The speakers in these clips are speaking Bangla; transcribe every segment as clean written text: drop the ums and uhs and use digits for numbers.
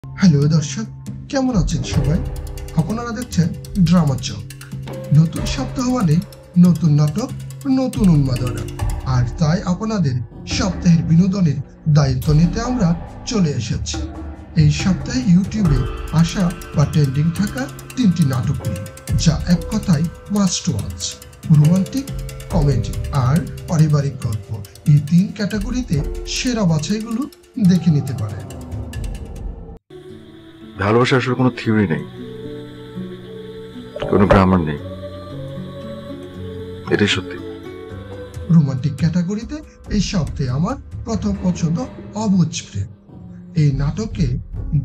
হ্যালো দর্শক, কেমন আছেন সবাই? আপনারা দেখছেন ড্রামা চক। নতুন সপ্তাহ মানে নতুন নাটক, নতুন উন্মাদনা, আর তাই আপনাদের সপ্তাহের বিনোদনের দায়িত্ব নিতে আমরা চলে এসেছি। এই সপ্তাহে ইউটিউবে আসা বা ট্রেন্ডিং থাকা 3টি নাটক নিয়ে, যা এক কথায় মাস্ট ওয়াচ। রোমান্টিক, কমেডি আর পারিবারিক গল্প, এই 3 ক্যাটাগরিতে সেরা বাছাইগুলো দেখে নিতে পারেন। ভালোবাসা আসলে কোনো থিওরি নেই, কোনো গ্রামার নেই, এটাই সত্যি। রোমান্টিক ক্যাটাগরিতে এই সপ্তাহে আমার প্রথম পছন্দ অবুঝ প্রেম। এই নাটকে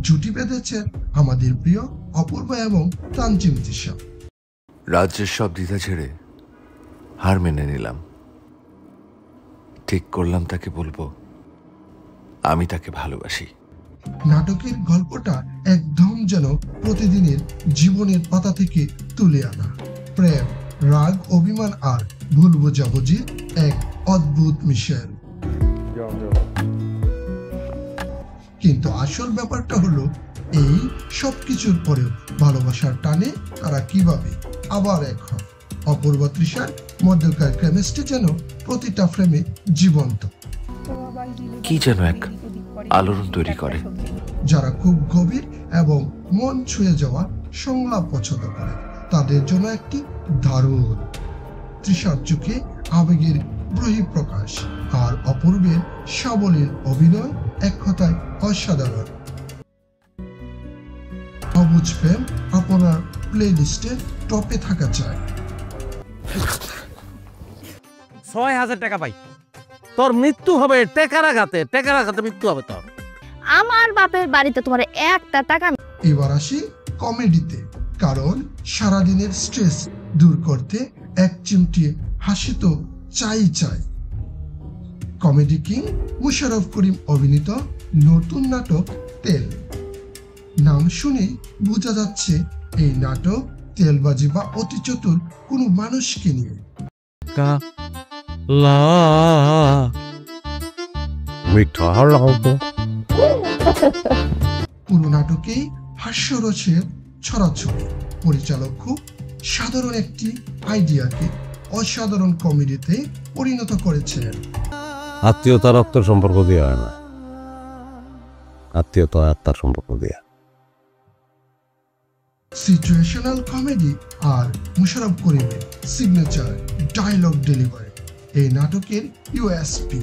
জুটি বেঁধেছেন আমাদের প্রিয় অপূর্বা এবং তানজিম তিশা। রাজ্যের সব দ্বিধা ছেড়ে হার মেনে নিলাম। ঠিক করলাম তাকে বলবো আমি তাকে ভালোবাসি। নাটকের গল্পটা একদম যেন প্রতিদিনের জীবনের পাতা থেকে তুলে আনা। প্রেম, রাগ, অভিমান আর ভুল বোঝাবুঝির এক অদ্ভুত মিশেল। কিন্তু আসল ব্যাপারটা হলো, এই সবকিছুর পরেও ভালোবাসার টানে তারা কিভাবে আবার এক হয়। অপূর্বা তৃষার মধ্যকার কেমিস্ট্রি যেন প্রতিটা ফ্রেমে জীবন্ত। কি যেন এক আলোড়ন তৈরি করে। যারা খুব গভীর এবং মন ছুঁয়ে যাওয়া সংলাপ পছন্দ করে, তাদের জন্য একটি দারুণ। তৃষার চোখে আবেগের বহিঃপ্রকাশ আর অপূর্বের সাবলীল অভিনয় এক কথায় অসাধারণ। অবুঝ প্রেম আপনার প্লে লিস্টে টপে থাকা চাই। ৬,০০০ টাকা পাই, তোর মৃত্যু হবে টেকার আঘাতে মৃত্যু হবে তোর। আমার বাপের বাড়িতে তোমার একটা টাকা। এবার আসি কমেডিতে, কারণ সারাদিনের স্ট্রেস দূর করতে এক চিমটি হাসি তো চাই। কমেডি কিং মুশারফ করিম অভিনীত নতুন নাটক তেল। নাম শুনে বোঝা যাচ্ছে এই নাটক তেলবাজি বা অতি চতুর কোনো মানুষকে নিয়ে। পুরো নাটকেই হাস্যরসের ছড়াছড়ি। পরিচালক খুব সাধারণ একটি আইডিয়াকে অসাধারণ কমেডিতে পরিণত করেছেন। আত্মীয়তা রক্তের সম্পর্ক দিয়ে হয় না, আত্মীয়তা আত্মার সম্পর্ক দিয়ে। সিচুয়েশনাল কমেডি আর মুশারফ করিমের সিগনেচার ডায়লগ ডেলিভারি এই নাটকের ইউএসপি।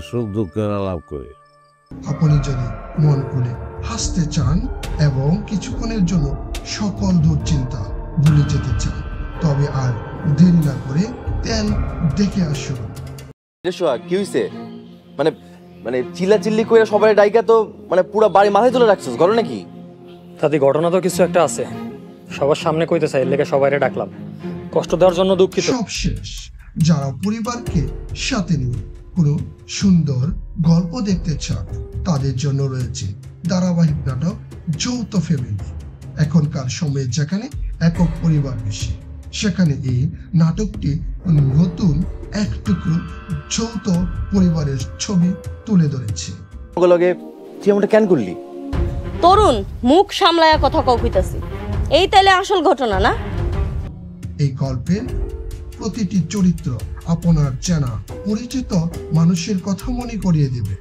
সুখ দুঃখের আলাপ করে আপনি যদি মন খুলে হাসতে চান এবং কিছুক্ষণের জন্য সকল দুশ্চিন্তা ভুলে যেতে চান, তবে আর দেরি না করে তেল দেখে আসুন। কি হইছে? মানে চিল্লাচিল্লি কইরা সবাই ডাইকা তো মানে পুরো বাড়ি মাথায় তুলে রাখছিস, ঘটনা নাকি? তাতে ঘটনা তো কিছু একটা আছে, সবার সামনে কইতে চাই, লেগে সবাইরে ডাকলাম। কষ্ট দেওয়ার জন্য দুঃখিত। সব শেষ। যারা পরিবারকে সাথে নিয়ে কোনো সুন্দর গল্প দেখতে চান, তাদের জন্য রয়েছে ধারাবাহিক নাটক যৌথ ফ্যামিলি। এখনকার সময়ে যেখানে একক পরিবার বেশি, সেখানে এই নাটকটি নতুন এক টুকরো যৌথ পরিবারের ছবি তুলে ধরেছে। তুই এমনটা কেন করলি? তরুণ, মুখ সামলায়া কথা কইতাছি। এই তাইলে আসল ঘটনা না? এই গল্পের প্রতিটি চরিত্র আপনার চেনা পরিচিত মানুষের কথা মনে করিয়ে দেবে।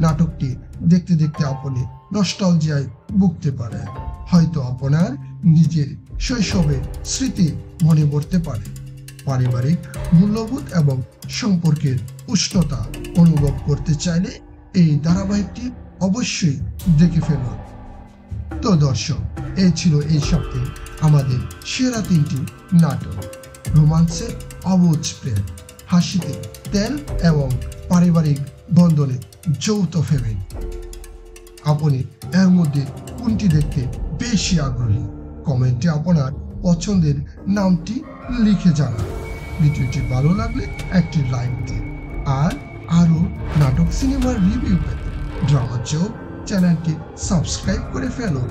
নাটকটি দেখতে দেখতে আপনি নস্টালজিয়ায় ভুগতে পারেন। হয়তো আপনার নিজের শৈশবের স্মৃতি মনে পড়তে পারে। পারিবারিক মূল্যবোধ এবং সম্পর্কের উষ্ণতা অনুভব করতে চাইলে এই ধারাবাহিকটি অবশ্যই দেখে ফেলুন। তো দর্শক, এই ছিল এই সপ্তাহে আমাদের সেরা 3টি নাটক। রোমান্সে অবুঝ প্রেম, হাসিতে তেল এবং পারিবারিক বন্ধনে যৌথ ফ্যামিলি। আপনি এর মধ্যে কোনটি দেখতে বেশি আগ্রহী? কমেন্টে আপনার পছন্দের নামটি লিখে জানান। ভিডিওটি ভালো লাগলে একটি লাইক দিন, আর আরো নাটক সিনেমার রিভিউ পেতে ড্রামা চক চ্যানেলটি সাবস্ক্রাইব করে ফেলুন।